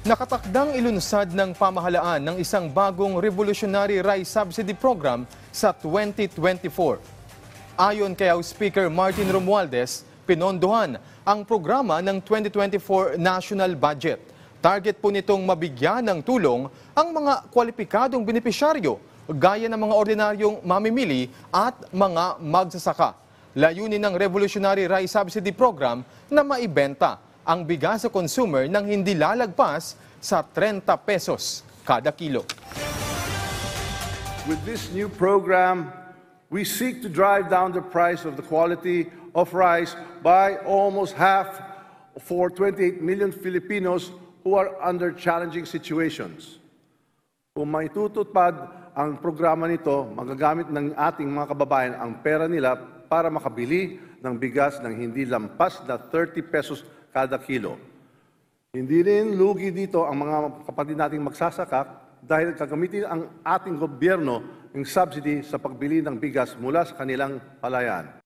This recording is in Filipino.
Nakatakdang ilunsad ng pamahalaan ng isang bagong Revolutionary Rice Subsidy Program sa 2024. Ayon kay House Speaker Martin Romualdez, pinondohan ang programa ng 2024 National Budget. Target po nitong mabigyan ng tulong ang mga kwalipikadong benepisyaryo gaya ng mga ordinaryong mamimili at mga magsasaka. Layunin ng Revolutionary Rice Subsidy Program na maibenta ang bigas sa consumer nang hindi lalagpas sa 30 pesos kada kilo. With this new program, we seek to drive down the price of the quality of rice by almost half for 28 million Filipinos who are under challenging situations. Kung maitutupad ang programa nito, magagamit ng ating mga kababayan ang pera nila para makabili ng bigas ng hindi lampas na 30 pesos kada kilo. Hindi rin lugi dito ang mga kapatid nating magsasaka dahil gagamitin ang ating gobyerno ng subsidy sa pagbili ng bigas mula sa kanilang palayan.